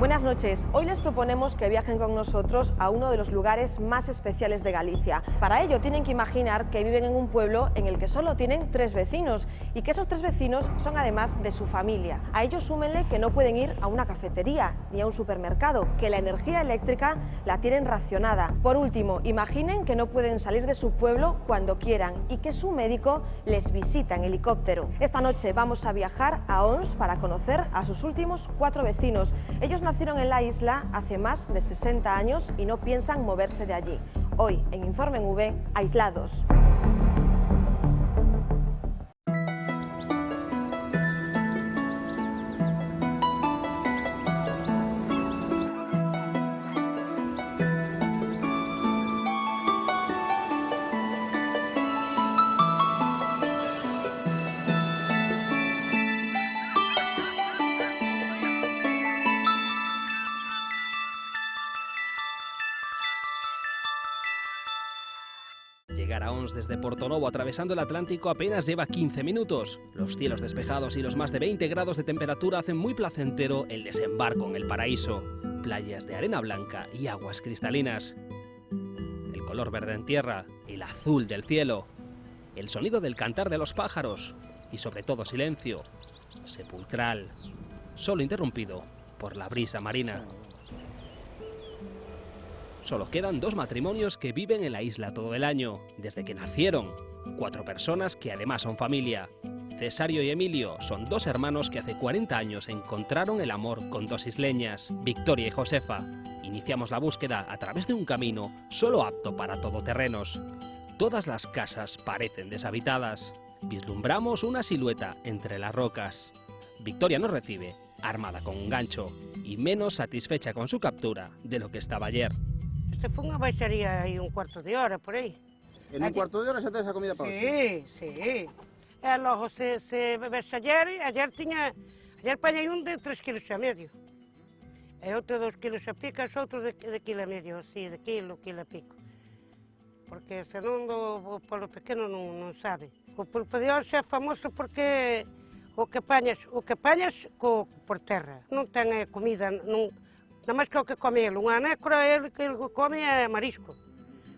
Buenas noches. Hoy les proponemos que viajen con nosotros a uno de los lugares más especiales de Galicia. Para ello tienen que imaginar que viven en un pueblo en el que solo tienen 3 vecinos y que esos 3 vecinos son además de su familia. A ellos súmenle que no pueden ir a una cafetería ni a un supermercado, que la energía eléctrica la tienen racionada. Por último, imaginen que no pueden salir de su pueblo cuando quieran y que su médico les visita en helicóptero. Esta noche vamos a viajar a Ons para conocer a sus últimos 4 vecinos. Ellos nacieron en la isla hace más de 60 años y no piensan moverse de allí. Hoy, en Informe en V, aislados. Llegar a Ons desde Portonovo atravesando el Atlántico apenas lleva 15 minutos. Los cielos despejados y los más de 20 grados de temperatura hacen muy placentero el desembarco en el paraíso. Playas de arena blanca y aguas cristalinas. El color verde en tierra, el azul del cielo, el sonido del cantar de los pájaros y sobre todo silencio, sepulcral, solo interrumpido por la brisa marina. Solo quedan 2 matrimonios que viven en la isla todo el año, desde que nacieron. 4 personas que además son familia. Cesario y Emilio son 2 hermanos que hace 40 años encontraron el amor con 2 isleñas, Victoria y Josefa. Iniciamos la búsqueda a través de un camino solo apto para todoterrenos. Todas las casas parecen deshabitadas. Vislumbramos una silueta entre las rocas. Victoria nos recibe, armada con un gancho, y menos satisfecha con su captura de lo que estaba ayer. Se fue unha baixaría aí un cuarto de hora, por aí. En un cuarto de hora xa tens a comida para hoxe? Sí. E logo se vexe ayer pañei un de 3 kilos e medio. E outro 2 kilos e pico, e outro de kilo e medio, así, de kilo e pico. Porque senón polo pequeno non sabe. O pulpo de hoxe é famoso porque o que pañas por terra. Non ten comida, nada máis que o que come ele. Unha anécora, ele que come é marisco.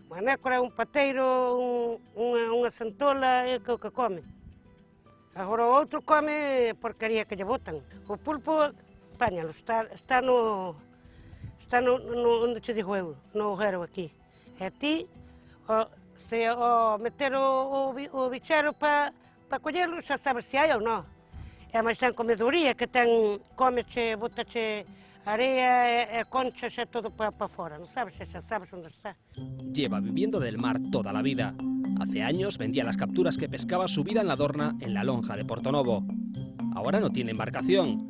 Unha anécora é un pateiro, unha centola, é o que come. Agora o outro come porcaría que lle botan. O pulpo, páñalo, está onde te digo eu, no hoguero aquí. E ti, se meter o bichero para collelo, xa sabes se hai ou non. E máis ten comedoría, que ten, comeche, botache area e conchas e todo para fora, non sabes, xa sabes onde está. Lleva viviendo del mar toda la vida. Hace años vendía las capturas que pescaba subida en la Dorna en la lonja de Portonovo. Ahora no tiene embarcación,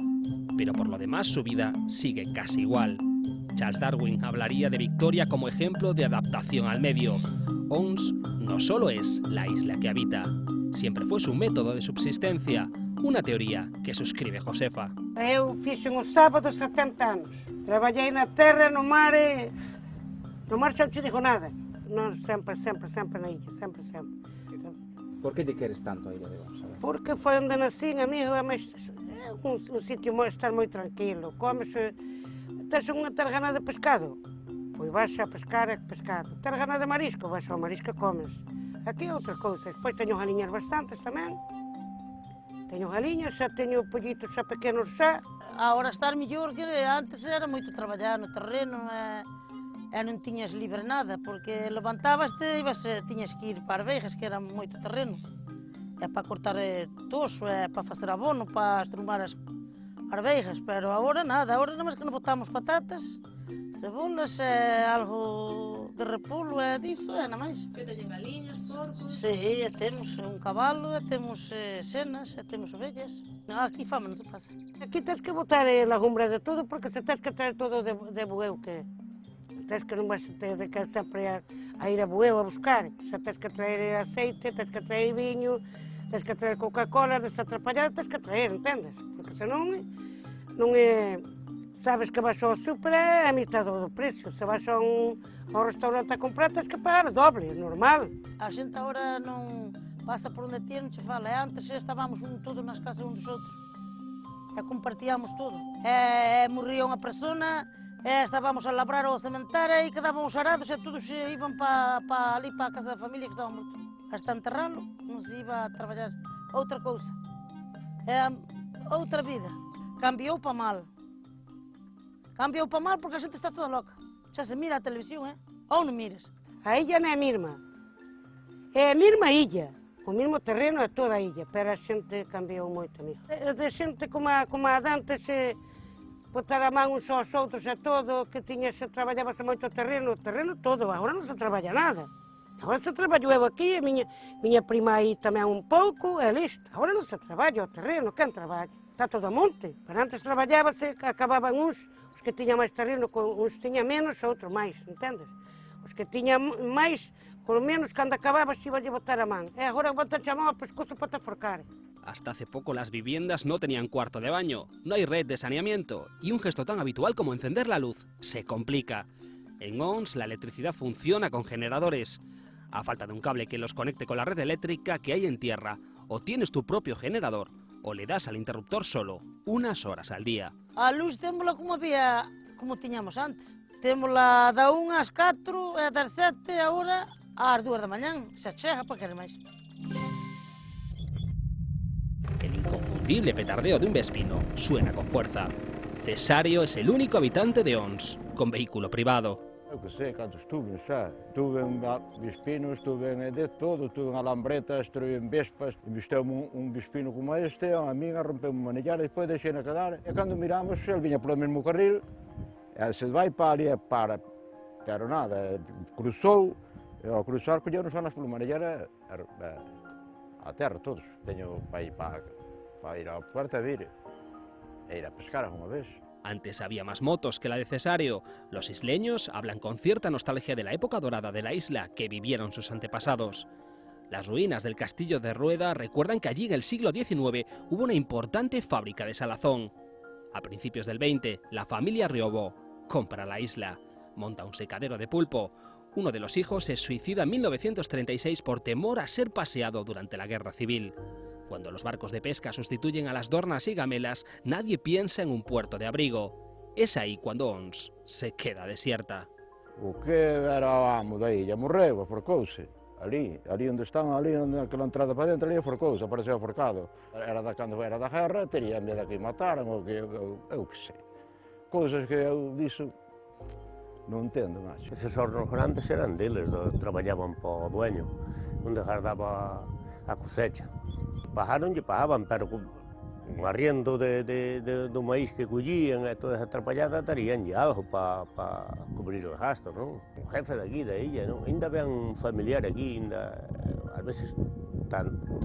pero por lo demás su vida sigue casi igual. Charles Darwin hablaría de Victoria como ejemplo de adaptación al medio. Ons no solo es la isla que habita, siempre fue su método de subsistencia, una teoría que suscribe Josefa. Eu fixen un sábado 70 anos. Traballei na terra, no mar xa non te digo nada. Non, sempre na illa, sempre. Por que te queres tanto a Illa de Ons? Porque foi onde nací, amigo, é un sitio estar moi tranquilo. Comes, tes unha targana de pescado, pois vas a pescar e pescado. Targana de marisco, vas ao marisco e comes. Aquí outras cousas, pois teño galiñas bastantes tamén. Teño galiñas, xa teño pollitos xa pequenos xa. Agora estar mellor que antes era moito traballar no terreno e non tiñas libre nada, porque levantabaste e tiñas que ir para Arbeigas, que era moito terreno. E para cortar toso, e para facer abono, para estrumar as Arbeigas, pero agora nada, agora nada máis que non botamos patatas, cebolas e algo de repolo e diso, e nada máis. Que teñen galiñas, porcos? Sí, e temos un cabalo, e temos senas, e temos ovellas. Aquí fama non se pasa. Aquí tens que botar lagumbra de todo, porque se tens que traer todo de bueu, que tens que non vas ter que sempre a ir a bueu a buscar. Se tens que traer aceite, tens que traer viño, tens que traer Coca-Cola, desatrapallada, tens que traer, entendes? Porque senón non é... Sabes que vas ao súper é a mitad do precio. Se vas ao restaurante a comprar, tens que pagar doble, normal. A xente agora non pasa por onde ti, non che fala. Antes estábamos todos nas casas uns dos outros. e compartíamos todo. Morría unha persona, estábamos a labrar o cementerio e quedaban os arados e todos iban ali para a casa da familia que estaba morto. Hasta enterralo non se iba a traballar outra cousa. Outra vida. Cambiou para mal. Cambiou para mal porque a xente está toda loca. Xa se mira a televisión, ou non miras? A illa non é a mesma. É a mesma illa. O mesmo terreno é toda a illa, pero a xente cambiou moito, amigo. De xente como a dantes, botar a man uns aos outros e todo, que traballábase moito o terreno todo, agora non se traballa nada. Agora se traballou eu aquí, a miña prima aí tamén un pouco, e listo. Agora non se traballa o terreno, quen traballa? Está todo a monte. Pero antes traballábase, acababan os que tiñan máis terreno, uns tiñan menos, outros máis, entendes? Os que tiñan máis, polo menos, cando acababas, iba a botar a man. E agora botache a man ao pescozo para te forcar. Hasta hace poco las viviendas no tenían cuarto de baño, no hay red de saneamiento y un gesto tan habitual como encender la luz se complica. En Ons la electricidad funciona con generadores. A falta de un cable que los conecte con la red eléctrica que hay en tierra, o tienes tu propio generador o le das al interruptor solo unas horas al día. A luz témola como tiñamos antes. Témola da 1 ás 4 e das 7 agora ás 2 da mañán. Se chega para querer máis. El inconfundible petardeo de un vespino suena con fuerza. Cesario es el único habitante de Ons, con vehículo privado. Eu que sei, cantos tuve, xa. Tuve vespinos, tuve de todo, tuve alambretas, tuve vespas, visteu-me un vespino como este, a minha rompeu-me uma manillar, e depois deixei-na quedar, e cando miramos, ele vinha pelo mesmo carril, e se vai para ali, pero nada, cruzou, e ao cruzar colleu-nos zonas pelo manillar a terra todos. Teño para ir ao puerto a vir, e ir a pescar alguma vez. Antes había más motos que la de Cesario. Los isleños hablan con cierta nostalgia de la época dorada de la isla que vivieron sus antepasados. Las ruinas del castillo de Rueda recuerdan que allí en el siglo XIX hubo una importante fábrica de salazón. A principios del 20, la familia Riobó compra la isla, monta un secadero de pulpo. Uno de los hijos se suicida en 1936 por temor a ser paseado durante la Guerra Civil. Cuando los barcos de pesca sustituyen a las dornas y gamelas, nadie piensa en un puerto de abrigo. Es ahí cuando Ons se queda desierta. O que era o amo da illa morreu, aforcouse. Ali onde están, ali onde aquela entrada para dentro, ali aforcouse, apareceu aforcado. Cando era da guerra, tería medo que mataran, ou que eu que sei. Cousas que eu disso non entendo máis. Eses hornos grandes eran deles, traballaban para o dueño, onde guardaba a cosecha. Pagaban, pero con un arriendo do maíz que collían e toda esa trapallada darían algo para cubrir os gastos, non? O jefe daqui da illa, non? Ainda ven familiar aquí, ainda ás veces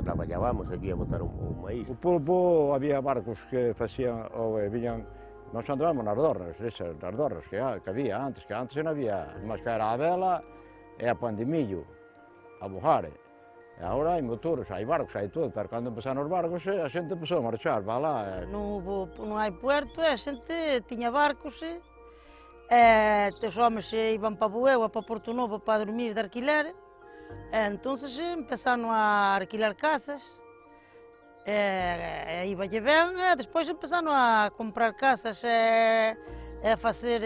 traballábamos aquí a botar o maíz. O pulpo, había barcos que facían, ou viñan, nós andábamos nas dornas, nas dornas que había antes, non había, mas que era a vela e a pan de millo, a bojare. E agora hai motores, hai barcos, hai todo, pero cando empezaron os barcos a xente empezou a marchar, va lá. Non hai puerto, a xente tiña barcos, os homes iban para Bueu, para Porto Novo, para dormir de alquiler, entonces empezaron a alquilar casas, iba lle ben, despois empezaron a comprar casas e a facer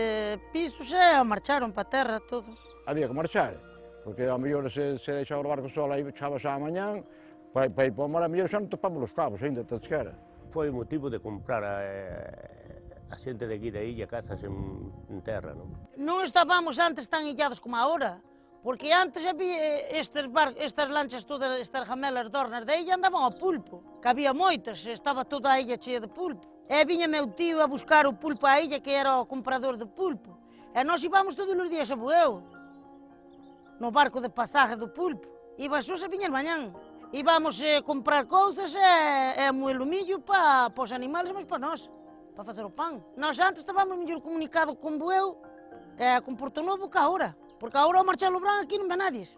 pisos e a marcharon para a terra todos. Había que marchar. Porque ao mellor se deixaba o barco sola e echaba xa a mañán, para ir para o mar, a mellor xa non topamos os cabos ainda, tanto que era. Foi o motivo de comprar a xente de aquí da illa casas en terra, non? Non estábamos antes tan illados como agora, porque antes había estas lanchas todas, estas gamelas dornas da illa andaban ao pulpo, que había moitas, estaba toda a illa chea de pulpo. E viña meu tío a buscar o pulpo á illa, que era o comprador de pulpo, e nós íbamos todos os días a Bueu, no barco de pasaje do pulpo. Iba xos e viña mañán. Íbamos a comprar cousas e moer o millo para os animales, mas para nós, para facer o pan. Nós antes estábamos mellor comunicados con Bueu e con Porto Novo que agora, porque agora ao marchar o Brán aquí non ve nadie.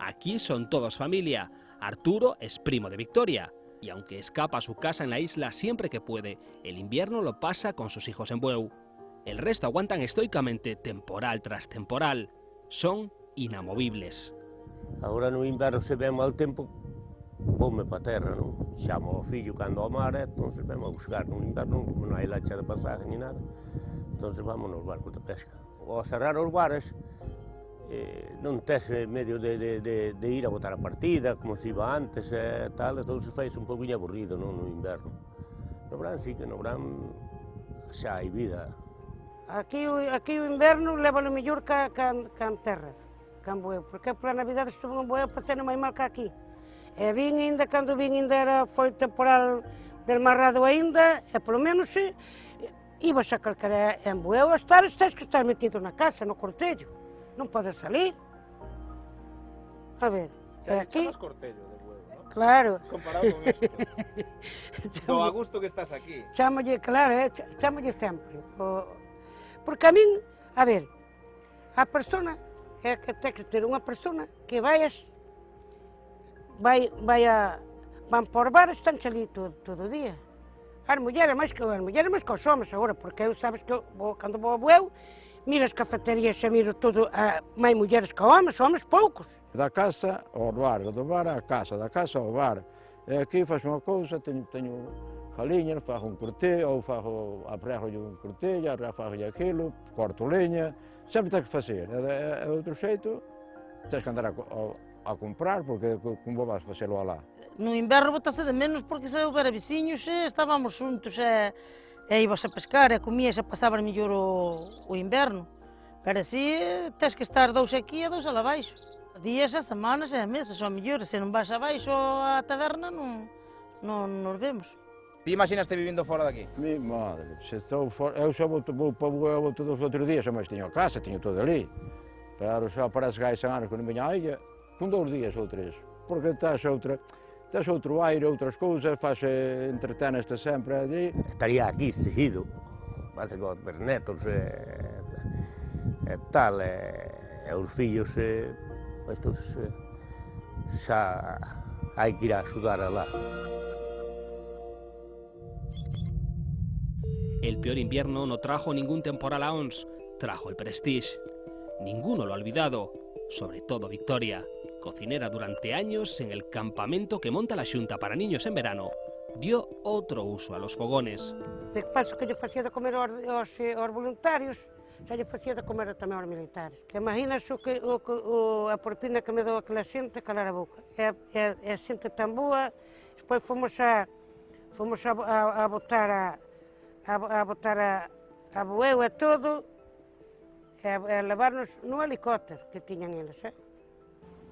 Aquí son todos familia. Arturo es primo de Victoria, y aunque escapa a su casa en la isla siempre que puede, el invierno lo pasa con sus hijos en Bueu. El resto aguantan estoicamente temporal tras temporal. Son inamovibles. Agora no inverno se ve mal tempo, voume para a terra, non? chamo ao fillo cando ao mar, entonces vamos a buscar no inverno, como non hai lancha de pasaje ni nada, entonces vamos nos barcos de pesca. Ao cerrar os bares, non tes medio de ir a botar a partida, como se iba antes e tal, entonces fais un poquinho aburrido, non, no inverno. No verán sí que no verán xa hai vida. Aquí o inverno leva-lo mellor ca en terra, ca en Bueu, porque pola Navidade estuve en Bueu facendo máis mal que aquí. E vin ainda, cando vin ainda foi temporal del marrado ainda, e polo menos ibas a calcar en Bueu a estar, tens que estar metido na casa, no cortello, non podes salir. A ver, Aquí... Chamas cortello de Bueu, ¿no? Claro. Comparado con esto. Do a gusto que estás aquí. Chámolle, claro, chámolle sempre. Porque a min, a ver, a persona, é que ten que ter unha persona que van por bar, están ali todo o día. As mulleres máis que os homens agora, porque eu sabes que cando vou a Bueu, miro as cafeterías e miro todo, máis mulleres que homens poucos. Da casa ao bar, do bar á casa, da casa ao bar. E aquí faço unha cousa, teño jaliñas, faço un cortello, ou aprego-lle un cortello, faço-lle aquilo, corto leña, sempre tens que facer. E outro xeito, tens que andar a comprar, porque como vas facelo alá. No inverno botase de menos porque se houbera veciños estábamos xuntos e ibas a pescar e comías e pasabas mellor o inverno. Pero así tens que estar 2 aquí e 2 alá baixo. Días, e semanas e meses, ou mellor, se non vas abaixo á taberna non nos vemos. Ti imaginaste vivindo fora daqui? Mi madre, se estou fora, eu xa vou para Bueu todos os outros días, mas teño a casa, teño todo ali. Pero xa parece que hai semanas que non veño a illa, con 2 días ou 3, porque tes outro aire, outras cousas, entreteneste sempre ali. Estaría aquí seguido, base con os netos e tal, e os fillos, estos xa hai que ir a axudar alá. El peor invierno no trajo ningún temporal a Ons, trajo el Prestige. Ninguno lo ha olvidado, sobre todo Victoria, cocinera durante años en el campamento que monta la Xunta para niños en verano, dio otro uso a los fogones. De paso que lle facía de comer aos voluntarios, xa lle facía de comer tamén aos militares. Que imaginas a propina que me dou aquela xente, calar a boca. É a xente tan boa, despois fomos a botar a Bueu e todo, e levarnos no helicóptero que tiñan eles,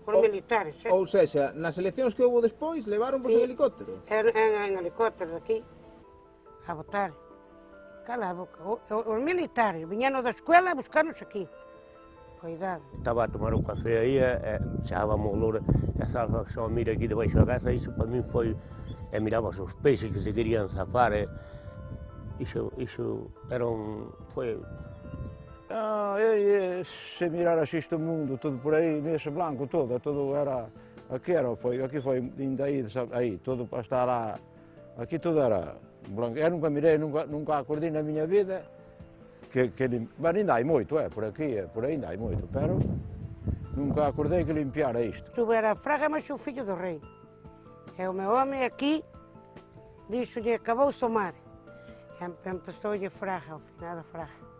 os militares. Ou sexa, nas eleccións que houve despois, levaron en helicóptero? En helicóptero daqui, a botar. Cala a boca. Os militares viñeron da escuela a buscarnos aquí. Cuidado. Estaba a tomar un café aí e xábamos o olor, e só mira aquí debaixo da casa, iso para min foi, e mirabas os peixes que se querían zafar, iso era foi... Se miraras isto mundo, todo por aí, nesse blanco todo era, aqui foi ainda aí, todo para estar lá, aqui tudo era blanco. Eu nunca mirei, nunca acordei na minha vida, mas ainda hai moito, por aqui, por aí ainda hai moito, pero nunca acordei que limpiara isto. Tu era a Fraga, mas o filho do rei. E o meu home aqui, dixo-lhe, acabou-se o mar. Empezou-lhe Fraga, ao final da Fraga.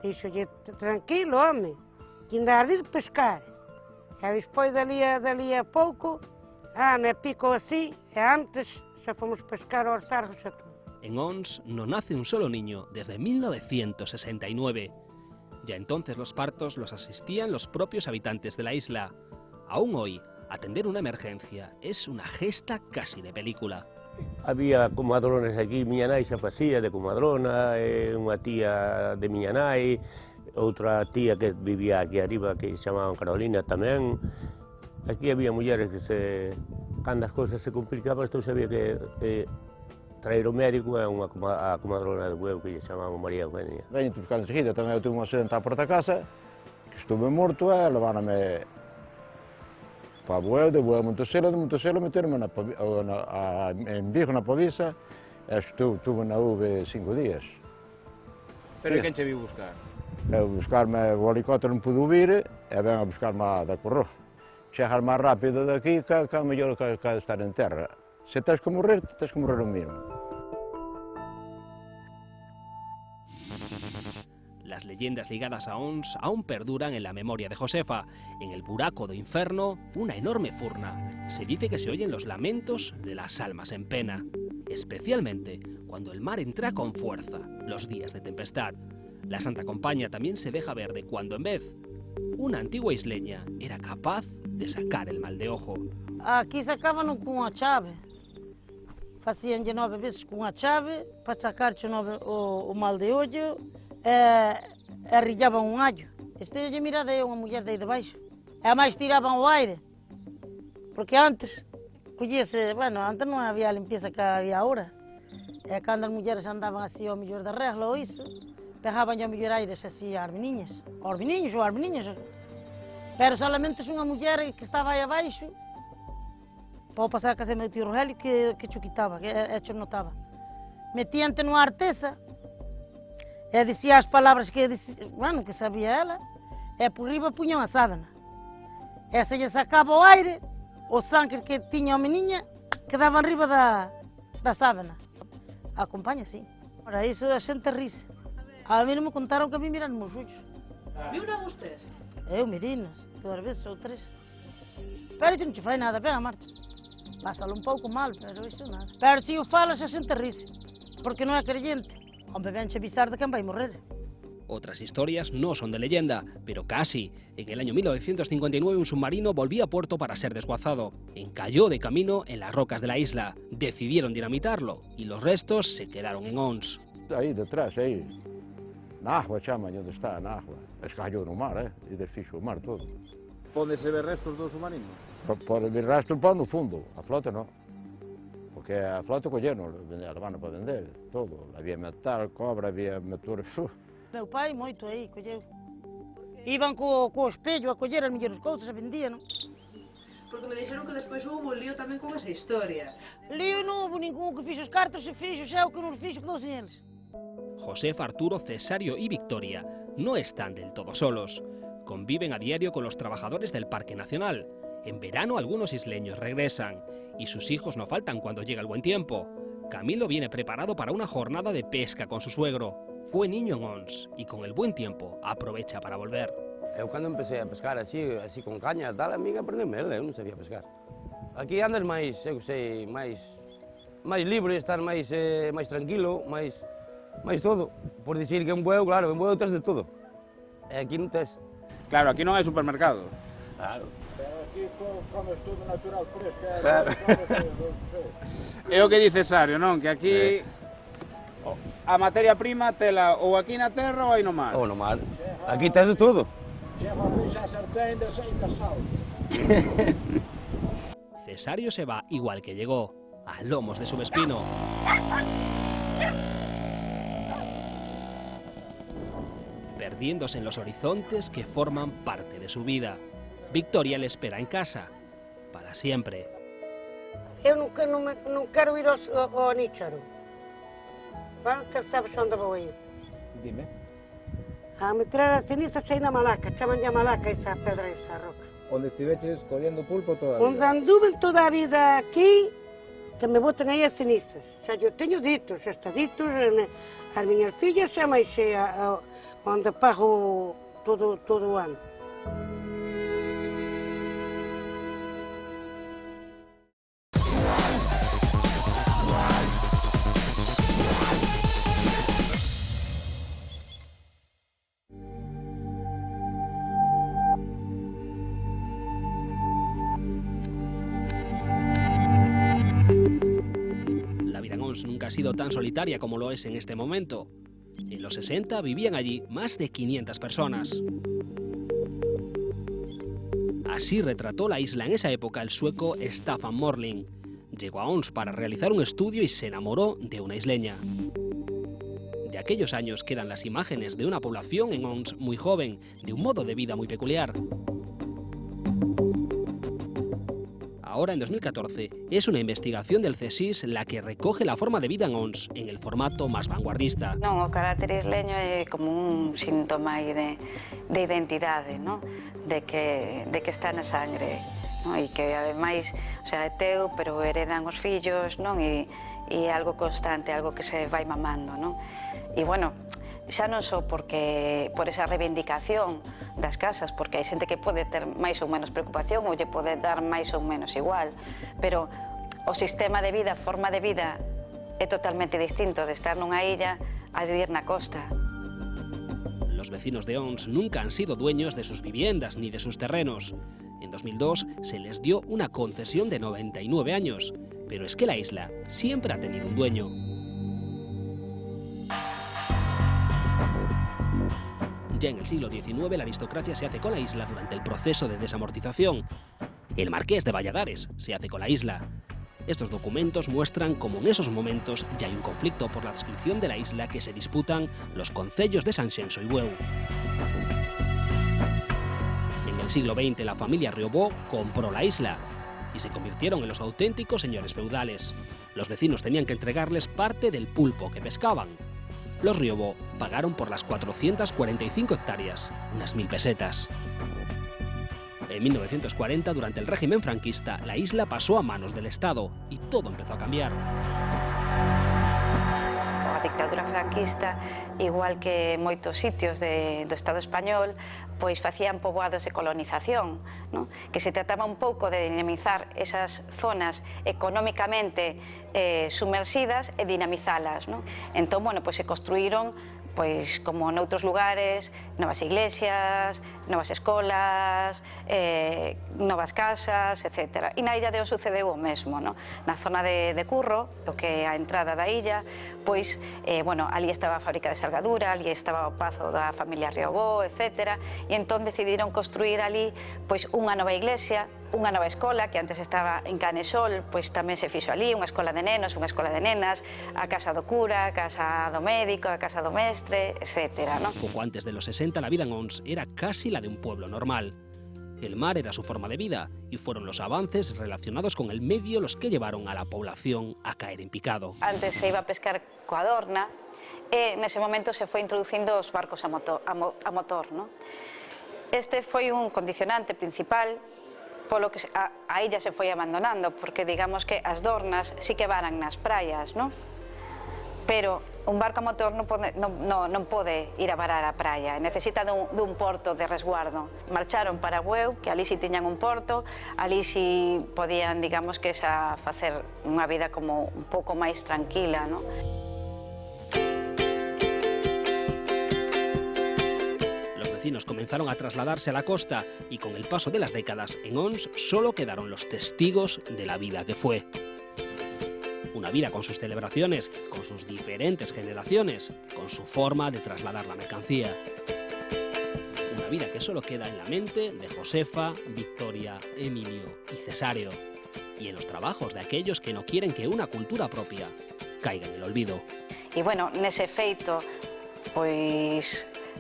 Dixo-lhe, tranquilo, home, que ainda há de pescar. E despois dali a pouco, me pico así, e antes xa fomos pescar aos sargos e todo. En Ons no nace un solo niño desde 1969. Ya entonces los partos los asistían los propios habitantes de la isla. Aún hoy, atender una emergencia es una gesta casi de película. Había comadrones aquí, miña nai xa facía de comadrona, unha tía de miña nai, outra tía que vivía aquí arriba que se chamaban Carolina tamén. Aquí había mulleres que cando as cousas se complicaban, isto sabía que traer o médico é a comadrona de Bueu que lle chamaban María Eugenia. Veño buscar enseguida, tamén eu tuve un accidente á porta casa, que estuve morto e leváronme para Bueu, de Bueu a Monteselo meterme en Vigo na Povisa, e estuve na UV 5 días. Pero quen che viu buscar? Eu buscarme o helicóptero non pudo vir, e ven a buscarme da Corroja. Chegar máis rápido daqui que mellor que estar en terra. Se tens que morrer o mismo. Las leyendas ligadas a Ons aún perduran en la memoria de Josefa. En el buraco do inferno, una enorme furna. Se dice que se oyen los lamentos de las almas en pena, especialmente cuando el mar entra con fuerza, los días de tempestad. La Santa Compaña también se deja ver de cuando en vez una antigua isleña era capaz de sacar el mal de ojo. Aquí sacaban con a chave. Facían 9 veces con a chave para sacar o mal de ollo. Arrillaban un allo. Este ollo mirada é unha muller de aí debaixo. E máis tiraban o aire. Porque antes, collese, bueno, antes non había a limpieza que había ahora. E cando as mulleres andaban así ao mellor da regla ou iso, pegaban ao mellor aires así ás meniñas. Aos meniños ou ás meniñas. Pero solamente unha muller que estaba aí abaixo, para pasar a casa do meu tío Rogelio, que cho quitaba, que cho notaba. Metíante nunha artesa, e dicía as palabras que sabía ela, e por riba puñan a sábana. E se lle sacaba o aire, o sangue que tiña a meniña quedaba en riba da sábana. Acompaña, sí. Ora, iso a xente rise. A mí non me contaron que a mí miran nos ollos. Viuran usted? Eu mirinas, 2 veces ou 3. Pero iso non che fai nada, pega a marcha. Pásalo un pouco mal, pero iso nada. Pero se o falas a xente rise, porque non é creyente. Hombre, venche avisar de quen vai morrer. Otras historias no son de leyenda, pero casi. En el año 1959 un submarino volvía a puerto para ser desguazado. Encalló de camino en las rocas de la isla. Decidieron dinamitarlo y los restos se quedaron en Ons. Aí detrás, aí. Na agua, chama, onde está, na agua. Escallou no mar, e desfixo o mar todo. Onde se ve restos do submarino? Pode ver rastro para no fundo, a flota non. Porque a flota colleron, levaron para vender, todo. Había metal, cobre, había metal... Meu pai moito aí, colleu. Iban co espello a coller as mellores cousas, a vendían. Porque me dixeron que despois houve un lío tamén con esa historia. Lío non houve ningún que fixo os cartos, se fixo, xa o que non fixo, quedou sin eles. Josefa, Arturo, Cesario y Victoria no están del todo solos. Conviven a diario con los trabajadores del Parque Nacional. En verano algunos isleños regresan y sus hijos no faltan cuando llega el buen tiempo. Camilo viene preparado para una jornada de pesca con su suegro. Fue niño en Ons y con el buen tiempo aprovecha para volver. Eu cando empecé a pescar así con caña, tal, a mí aprendeme ele, eu non sabía pescar. Aquí andas máis, eu sei, máis libre, estar máis tranquilo, máis todo. Por dicir que un bueu, claro, un bueu tes de todo. E aquí non tes. Claro, aquí non hai supermercado. Claro. Pero aquí comes todo natural, fresco. Claro. É o que dice Cesario, non? Que aquí a materia prima tela ou aquí na terra ou aí no mar. Ou no mar. Aquí tes de todo. Cesario se va igual que llegó, a lomos de su Vespino. Perdiéndose en los horizontes que forman parte de su vida. Victoria le espera en casa, para siempre. Eu non quero ir ao Nícharo. Que sabes onde vou ir? Dime. A meter as cenizas aí na Malaca, chaman a Malaca esa pedra, esa roca. Onde estiveches collendo pulpo toda a vida. Onde anduve toda a vida aquí, que me boten aí as cenizas. Xa eu teño ditos, xa está ditos, as miñas fillas xa máis onde pago todo o ano. Nunca ha sido tan solitaria como lo es en este momento. En los 60 vivían allí más de 500 personas. Así retrató la isla en esa época el sueco Staffan Morling. Llegó a Ons para realizar un estudio y se enamoró de una isleña. De aquellos años quedan las imágenes de una población en Ons muy joven, de un modo de vida muy peculiar. Ahora, en 2014, es una investigación del CSIS la que recoge la forma de vida en Ons en el formato más vanguardista. Non, o carácter isleño é como un síntoma aí de identidade, non? De que está na sangre non? E que ademais, o sea, é teu, pero heredan os fillos, non? E é algo constante, algo que se vai mamando, non? E bueno, xa non só porque por esa reivindicación das casas, porque hai xente que pode ter máis ou menos preocupación ou lle pode dar máis ou menos igual, pero o sistema de vida, a forma de vida é totalmente distinto de estar nunha illa a vivir na costa. Los vecinos de Ons nunca han sido dueños de sus viviendas ni de sus terrenos. En 2002 se les dio una concesión de 99 años, pero es que la isla siempre ha tenido un dueño. Ya en el siglo XIX la aristocracia se hace con la isla durante el proceso de desamortización. El marqués de Valladares se hace con la isla. Estos documentos muestran cómo en esos momentos ya hay un conflicto por la adscripción de la isla que se disputan los concellos de Sanxenxo y Bueu. En el siglo XX la familia Riobó compró la isla y se convirtieron en los auténticos señores feudales. Los vecinos tenían que entregarles parte del pulpo que pescaban. Los Riobó pagaron por las 445 hectáreas, unas 1000 pesetas. En 1940, durante el régimen franquista, la isla pasó a manos del Estado y todo empezó a cambiar. A dictadura franquista, igual que moitos sitios do Estado español, pois facían poboados de colonización, non? Que se trataba un pouco de dinamizar esas zonas económicamente sumersidas e dinamizalas, non? Entón, bueno, pois se construíron, pois como noutros lugares, novas iglesias, novas escolas, novas casas, etc. E na illa de Ons sucedeu o mesmo, non? Na zona de Curro, o que é a entrada da illa, pois, bueno, ali estaba a fábrica de salgadura, ali estaba o pazo da familia Riobó, etc. E entón decidiron construir ali, pois, unha nova iglesia, unha nova escola que antes estaba en Canesol, pois tamén se fixo ali, unha escola de nenos, unha escola de nenas, a casa do cura, a casa do médico, a casa do mestre, etc. ¿no? Poco antes de los 60 la vida en Ons era casi la de un pueblo normal. El mar era su forma de vida y fueron los avances relacionados con el medio los que llevaron a la población a caer en picado. Antes se iba a pescar coa dorna e nese momento se foi introducindo os barcos a motor, ¿no? Este foi un condicionante principal polo que a illa se foi abandonando, porque digamos que as dornas sí que varan nas praias, ¿no? Pero un barco a motor non pode ir a varar a praia, necesita dun porto de resguardo. Marcharon para Bueu, que ali si tiñan un porto, ali si podían, digamos que facer unha vida como un pouco máis tranquila, ¿no? Comenzaron a trasladarse a la costa y con el paso de las décadas en Ons solo quedaron los testigos de la vida que fue. Una vida con sus celebraciones, con sus diferentes generaciones, con su forma de trasladar la mercancía. Una vida que solo queda en la mente de Josefa, Victoria, Emilio y Cesario. Y en los trabajos de aquellos que no quieren que una cultura propia caiga en el olvido. Y bueno, nese feito, pois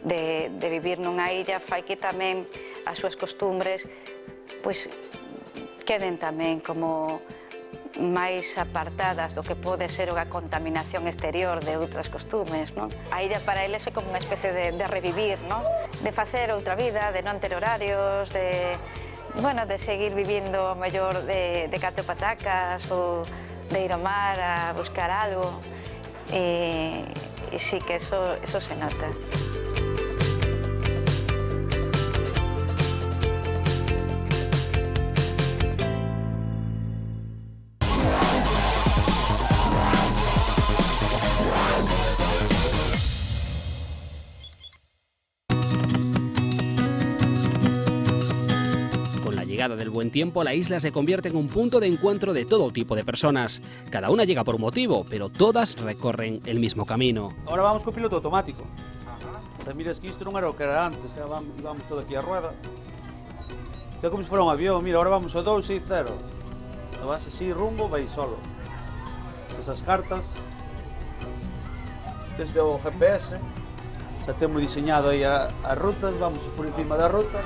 de vivir nunha illa fai que tamén as súas costumbres pois queden tamén como máis apartadas do que pode ser a contaminación exterior de outras costumes, non? A illa para eles é como unha especie de revivir, non? De facer outra vida, de non ter horarios, de seguir vivindo o mellor de catro patacas ou de ir ao mar a buscar algo e sí que eso se nota. Del buen tiempo, la isla se convierte en un punto de encuentro de todo tipo de personas. Cada una llega por un motivo, pero todas recorren el mismo camino. Ahora vamos con piloto automático. Se miras que isto non era o que era antes, que íbamos todo aquí a rueda. Isto é como se fora un avión, mira, ahora vamos a 260. Vas así rumbo, vais solo. Esas cartas, desde o GPS, xa temos diseñado aí as rutas, vamos por encima da ruta.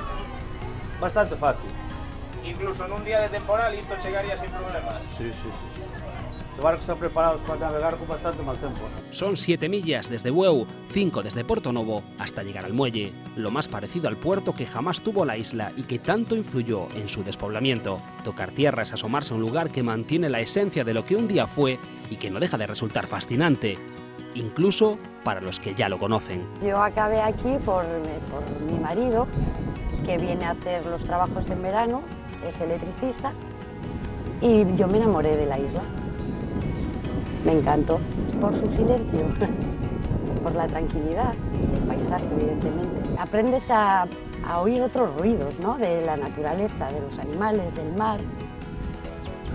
Bastante fácil. incluso en un día de temporal isto chegaría sin problemas. Sí, sí, sí. Os barcos están preparados para navegar con bastante mal tempo. Son 7 millas desde Bueu, 5 desde Portonovo, hasta llegar al muelle, lo más parecido al puerto que jamás tuvo la isla y que tanto influyó en su despoblamiento. Tocar tierra es asomarse a un lugar que mantiene la esencia de lo que un día fue y que no deja de resultar fascinante, incluso para los que ya lo conocen. Yo acabé aquí por mi marido, que viene a hacer los trabajos en verano, es electricista, y yo me enamoré de la isla. Me encantó por su silencio, por la tranquilidad del paisaje, evidentemente. Aprendes a oír otros ruidos, ¿no?, de la naturaleza, de los animales, del mar.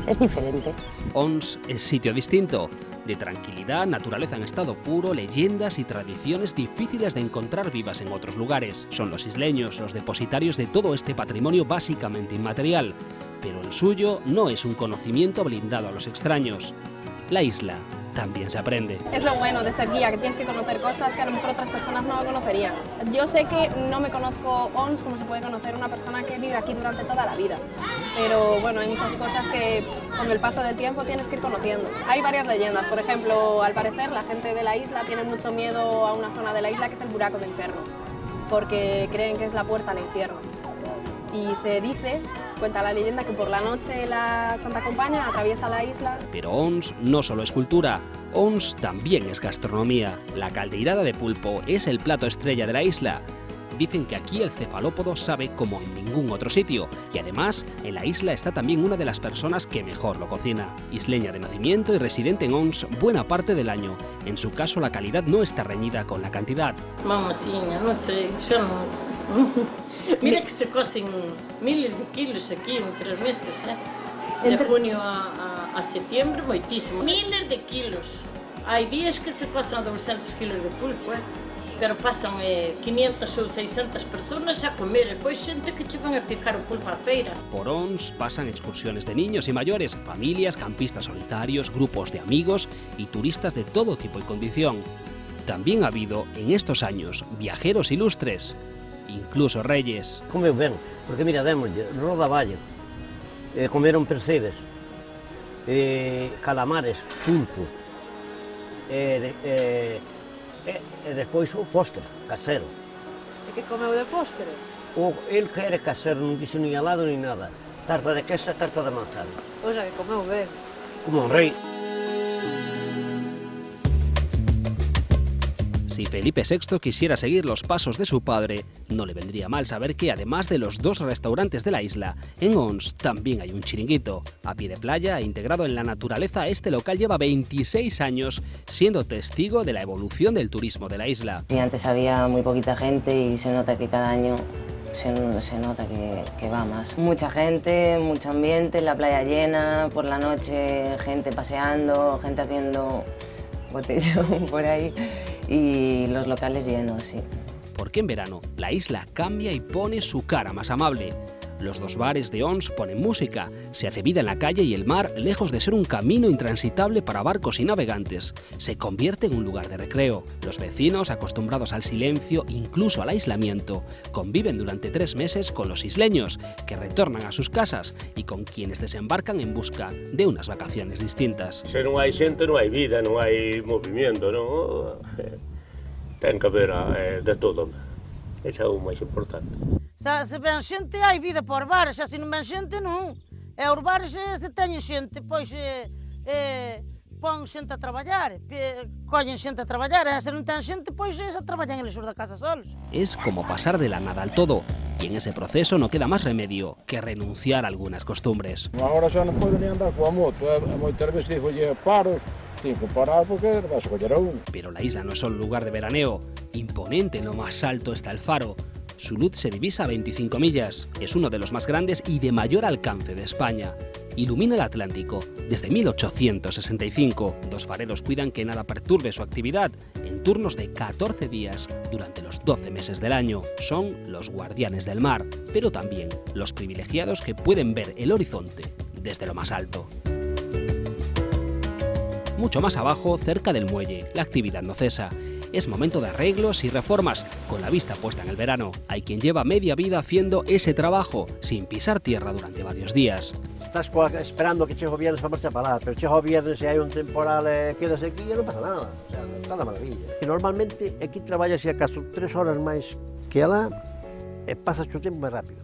Es diferente. Ons es sitio distinto, de tranquilidad, naturaleza en estado puro, leyendas y tradiciones difíciles de encontrar vivas en otros lugares. Son los isleños los depositarios de todo este patrimonio básicamente inmaterial, pero el suyo no es un conocimiento blindado a los extraños. La isla también se aprende. Es lo bueno de ser guía, que tienes que conocer cosas que a lo mejor otras personas no conocerían. Yo sé que no me conozco Ons como se puede conocer una persona que vive aquí durante toda la vida, pero bueno, hay muchas cosas que con el paso del tiempo tienes que ir conociendo. Hay varias leyendas, por ejemplo, al parecer la gente de la isla tiene mucho miedo a una zona de la isla que es el Buraco del Inferno, porque creen que es la puerta al infierno. Y se dice, cuenta la leyenda, que por la noche la Santa Compaña atraviesa la isla. Pero Ons no solo es cultura, Ons también es gastronomía. La caldeirada de pulpo es el plato estrella de la isla. Dicen que aquí el cefalópodo sabe como en ningún otro sitio, y además en la isla está también una de las personas que mejor lo cocina. Isleña de nacimiento y residente en Ons buena parte del año. En su caso la calidad no está reñida con la cantidad. Mamacina, no sé, yo no... Mira que se cocen miles de kilos aquí en 3 meses, De junio a septiembre, moitísimo. Miles de kilos. Hay días que se pasan 200 kilos de pulpo, pero pasan 500 ou 600 personas a comer. Depois xente que che van a picar o pulpo a feira. Por Ons pasan excursiones de niños y mayores, familias, campistas solitarios, grupos de amigos y turistas de todo tipo y condición. También ha habido en estos años viajeros ilustres, incluso reyes. Comeu ben, porque mira, démoslle rodaballo, comeron percebes, calamares, pulpo, e despois o postre, casero. E que comeu de postre? El que era casero, non dixo ni helado ni nada. Tarta de queso e tarta de manzana. O sea, que comeu ben. Como un rei. Si Felipe VI quisiera seguir los pasos de su padre, no le vendría mal saber que además de los 2 restaurantes de la isla, en Ons también hay un chiringuito. A pie de playa e integrado en la naturaleza, este local lleva 26 años siendo testigo de la evolución del turismo de la isla. Sí, antes había muy poquita gente y se nota que cada año se nota que va más. Mucha gente, mucho ambiente, la playa llena, por la noche gente paseando, gente haciendo botellón por ahí y los locales llenos, sí. Porque en verano la isla cambia y pone su cara más amable. Los 2 bares de Ons ponen música, se hace vida en la calle y el mar, lejos de ser un camino intransitable para barcos y navegantes, se convierte en un lugar de recreo. Los vecinos, acostumbrados al silencio, incluso al aislamiento, conviven durante 3 meses con los isleños, que retornan a sus casas y con quienes desembarcan en busca de unas vacaciones distintas. Se non hai xente, non hai vida, non hai movimiento, non? Ten que haber de todo. Ese é o máis importante. Se ven xente, hai vida por bares, se non ven xente, non. E os bares, se teñen xente, pois pon xente a traballar, collen xente a traballar, e se non ten xente, pois se traballan eles os da casa solos. Es como pasar de la nada al todo, y en ese proceso no queda más remedio que renunciar a algunas costumbres. Agora xa non podo ni andar coa moto, moitas veces digo, paro, tengo que parar porque vas a coller a un. Pero la isla no es solo lugar de veraneo, imponente en lo más alto está el faro. Su luz se divisa a 25 millas, es uno de los más grandes y de mayor alcance de España. Ilumina el Atlántico desde 1865. 2 fareros cuidan que nada perturbe su actividad en turnos de 14 días durante los 12 meses del año. Son los guardianes del mar, pero también los privilegiados que pueden ver el horizonte desde lo más alto. Mucho más abajo, cerca del muelle, la actividad no cesa. es momento de arreglos y reformas, con la vista puesta en el verano. Hay quien lleva media vida haciendo ese trabajo, sin pisar tierra durante varios días. Estás esperando que chegue o viernes para marchar para lá, pero chega o viernes e hai un temporal e quedas aquí e non pasa nada, o sea, está de maravilla. E normalmente aquí traballas se acaso 3 horas máis que alá e pasas o tempo máis rápido.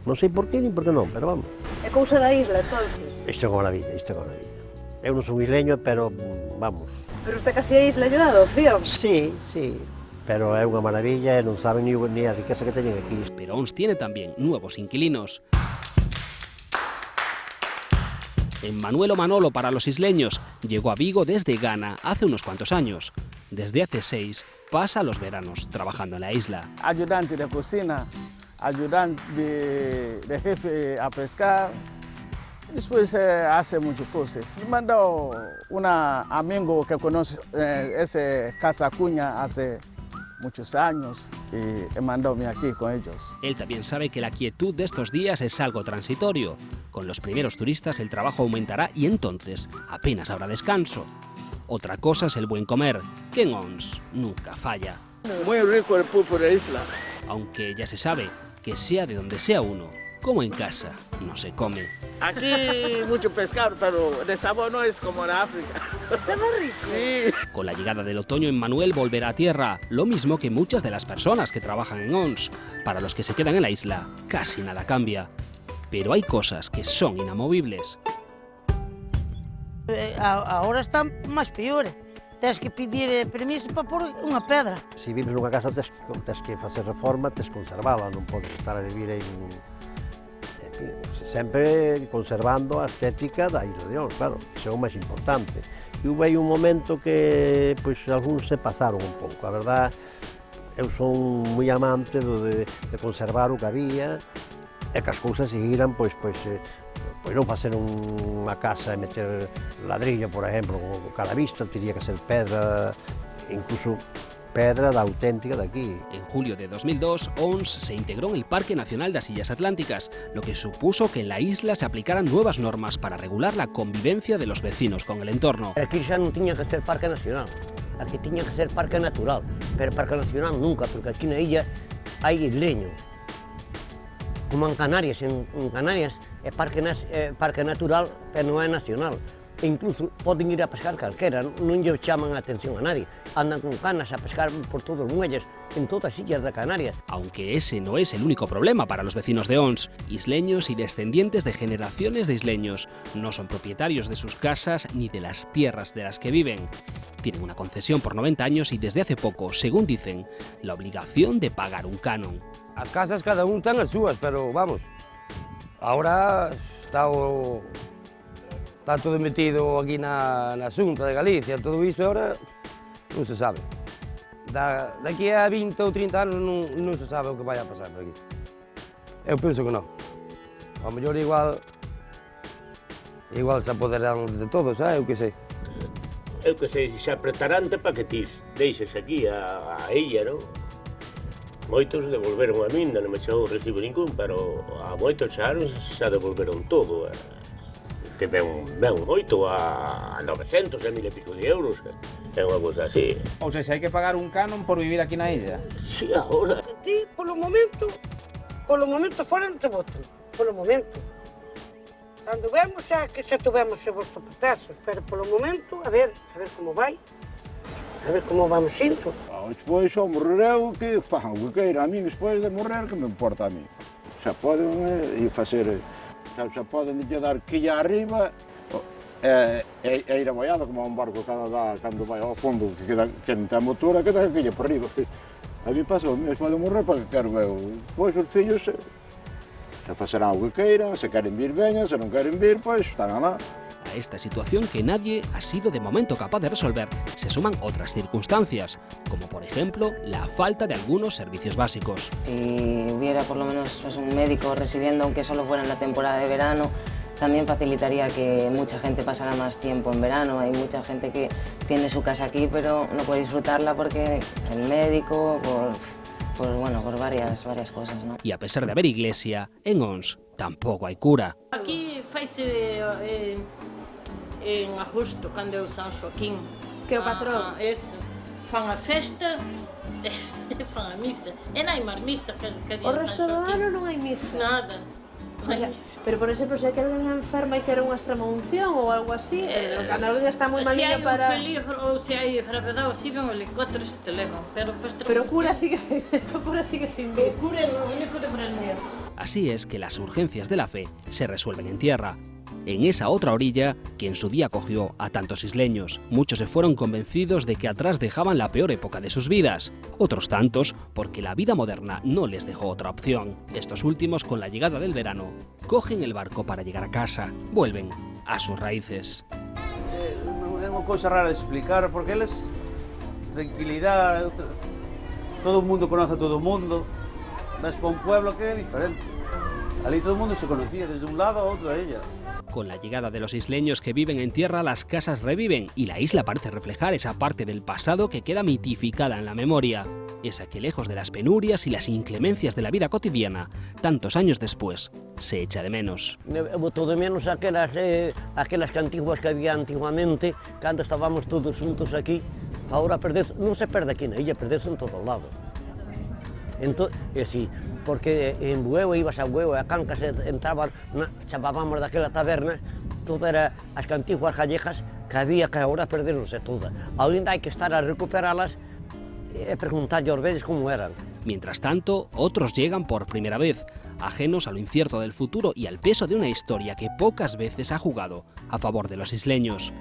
Non sei por qué, nin por que non, pero vamos. É cousa da isla, entonces? Isto é unha maravilla, isto é unha maravilla. Eu non son isleño, pero vamos. Pero usted casi é isla de adopción. Sí, sí, pero é unha maravilla e non saben ni a riqueza que teñen aquí. Pero Ons tiene también nuevos inquilinos. Emmanuel Manolo para los isleños llegó a Vigo desde Ghana hace unos cuantos años. Desde hace 6 pasa los veranos trabajando en la isla. Ayudante de cocina, ayudante de jefe a pescar. Después hace muchas cosas. Me mandó un amigo que conoce ese Casa Cuña hace muchos años y mandóme aquí con ellos. Él también sabe que la quietud de estos días es algo transitorio. Con los primeros turistas el trabajo aumentará y entonces apenas habrá descanso. Otra cosa es el buen comer, que en Ons nunca falla. Muy rico el pulpo de isla. Aunque ya se sabe que sea de donde sea uno, como en casa, no se come. Aquí mucho pescado, pero de sabor no es como en África. ¿Está muy rico? Sí. Con la llegada del otoño, Emmanuel volverá a tierra, lo mismo que muchas de las personas que trabajan en Ons. Para los que se quedan en la isla, casi nada cambia. Pero hay cosas que son inamovibles. Ahora están máis peores. Tens que pedir permiso para pôr unha pedra. Se vives nunha casa tens que facer reforma, tens que conservala, non podes estar a vivir aí sempre conservando a estética da Isla de Ons, claro, iso é o máis importante. E houve aí un momento que pois algúns se pasaron un pouco, a verdad, eu son moi amante de conservar o que había e que as cousas seguiran, pois non facer unha casa e meter ladrillo, por exemplo, con cada vista, teria que ser pedra, incluso pedra da auténtica de aquí. En julio de 2002, Ons se integró en el Parque Nacional das Illas Atlánticas, lo que supuso que en la isla se aplicaran nuevas normas para regular la convivencia de los vecinos con el entorno. Aquí xa non tiña que ser Parque Nacional, aquí tiña que ser Parque Natural, pero Parque Nacional nunca, porque aquí na illa hai isleño. Como en Canarias, Canarias é parque natural, pero non é nacional. E incluso poden ir a pescar calquera, non lle chaman a atención a nadie. Andan con canas a pescar por todos os muelles, en todas as illas de Canarias. Aunque ese no es el único problema para los vecinos de Ons, isleños y descendientes de generaciones de isleños no son propietarios de sus casas ni de las tierras de las que viven. Tienen una concesión por 90 años y desde hace poco, según dicen, la obligación de pagar un canon. As casas cada un ten as súas, pero vamos, ahora está todo metido aquí na Xunta de Galicia, todo iso ahora non se sabe. Daqui a 20 ou 30 anos non se sabe o que vai a pasar por aquí. Eu penso que non. Ao mellor igual se apoderan de todo, sabe? Eu que sei. Eu que sei, se apretarante para que ti deixes aquí a illa, non? Moitos devolveron a min, non me chegou o recibo ningún, pero a moitos xa devolveron todo. Que ven moito a 900 e 1000 e pico de euros, é unha cosa así. Ou seja, hai que pagar un canon por vivir aquí na illa? Si, agora. Ti, polo momento fora non te botan, polo momento. Cando vemos xa que xa tuvemos os votos petazos, pero polo momento, a ver como vai. A ver como vamos indo. Despois, ao morrer eu, que fagan o que queira. A mí, despois de morrer, que me importa a mí? Xa poden facer... Xa poden dar quilla arriba e ir aboiado como un barco cando vai ao fondo, que non ten motor, que dá quilla por arriba. A mí pasou, se poden morrer para que quero eu. Pois os fillos se facerán o que queiran, se queren vir veñan, se non queren vir, pois están alá. A esta situación que nadie ha sido de momento capaz de resolver, se suman otras circunstancias, como por ejemplo la falta de algunos servicios básicos. Si hubiera por lo menos un médico residiendo, aunque solo fuera en la temporada de verano, también facilitaría que mucha gente pasara más tiempo en verano. Hay mucha gente que tiene su casa aquí, pero no puede disfrutarla porque el médico, por varias cosas, ¿no? Y a pesar de haber iglesia, en Ons tampoco hay cura. Aquí faise en agosto, cando é o San Xoaquín. Que o patrón? Eso. fan a festa e fan a misa. E non hai máis misa que O resto do ano non hai misa? Nada. Pero, por exemplo, se hai que alguén enferma e quere unha extrema unción ou algo así, cando alguén está moi maliño para... Se hai un peligro ou se hai enfermedade, así ven o helicóptero e te levan. Pero cura sigue sin vir. Cura é o único de prevenir. Así es que las urgencias de la fe se resuelven en tierra, en esa otra orilla que en su día acogió a tantos isleños. Muchos se fueron convencidos de que atrás dejaban la peor época de sus vidas, otros tantos porque la vida moderna no les dejó otra opción. Estos últimos, con la llegada del verano, cogen el barco para llegar a casa, vuelven a sus raíces. É unha cousa rara de explicar, porque eles, tranquilidade, todo o mundo conoce a todo o mundo, vas para un pueblo que é diferente. Ali todo o mundo se conocía, desde un lado a outro a ella. Con la llegada de los isleños que viven en tierra, las casas reviven y la isla parece reflejar esa parte del pasado que queda mitificada en la memoria. Esa que, lejos de las penurias y las inclemencias de la vida cotidiana, tantos años después, se echa de menos. Boto de menos aquelas cantiguas que había antiguamente, cando estábamos todos juntos aquí. Ahora non se perde aquí na illa, perdese en todo lado. Entón, sí, porque en Bueu, ibas a Bueu, a Cancas, entraban, chamábamos daquela taberna, todas eran as cantiguas gallegas que había, que agora perderonse todas. Ainda hai que estar a recuperalas e preguntarlle aos vellos como eran. Mientras tanto, otros llegan por primera vez, ajenos a lo incierto del futuro y al peso de una historia que pocas veces ha jugado a favor de los isleños.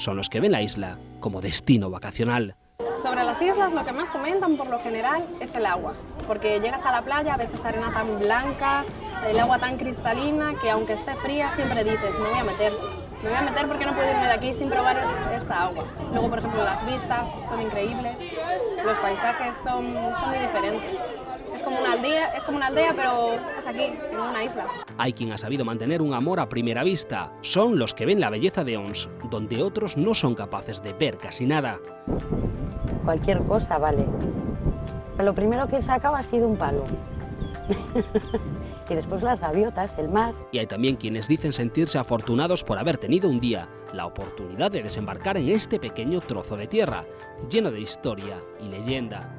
Son los que ven la isla como destino vacacional. Sobre las islas lo que más comentan por lo general es el agua, porque llegas a la playa, ves esa arena tan blanca, el agua tan cristalina, que aunque esté fría siempre dices, me voy a meter porque no puedo irme de aquí sin probar esta agua. Luego, por ejemplo, las vistas son increíbles, los paisajes son muy diferentes. Es como una aldea, pero es aquí, en una isla. Hay quien ha sabido mantener un amor a primera vista. Son los que ven la belleza de Ons, donde otros no son capaces de ver casi nada. Cualquier cosa vale. Lo primero que he sacado ha sido un palo. Y después las gaviotas, el mar. Y hay también quienes dicen sentirse afortunados por haber tenido un día la oportunidad de desembarcar en este pequeño trozo de tierra, lleno de historia y leyenda.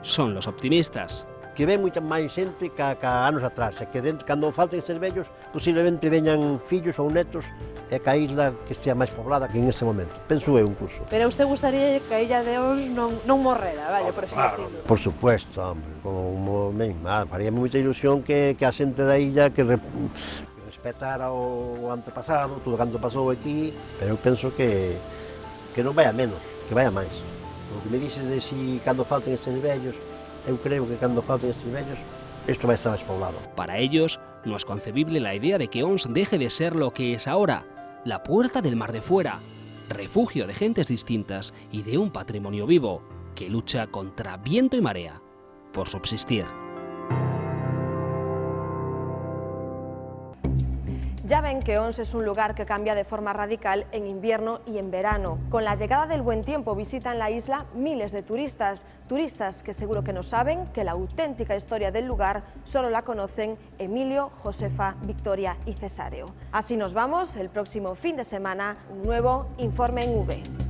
Son los optimistas. Que ve moita máis xente que anos atrás, e que cando falten estes vellos, posiblemente veñan fillos ou netos, e que a isla que estea máis poblada que en este momento. Penso eu, incluso. Pero usted gustaría que a illa de Ons non morrera, vaya, por así decirlo. Por supuesto, hombre, como faría moita ilusión que a xente da illa que respetara o antepasado, todo canto pasou aquí, pero eu penso que non vai a menos, que vai a máis. O que me dices de si cando falten estes vellos, eu creo que cando falten estes vellos, isto vai estar máis poblado. Para ellos, no es concebible la idea de que Ons deje de ser lo que es ahora, la puerta del mar de fuera, refugio de gentes distintas y de un patrimonio vivo que lucha contra viento y marea por subsistir. Ya ven que Ons es un lugar que cambia de forma radical en invierno y en verano. Con la llegada del buen tiempo visitan la isla miles de turistas que seguro que no saben que la auténtica historia del lugar solo la conocen Emilio, Josefa, Victoria y Cesáreo. Así nos vamos, el próximo fin de semana, un nuevo Informe en V.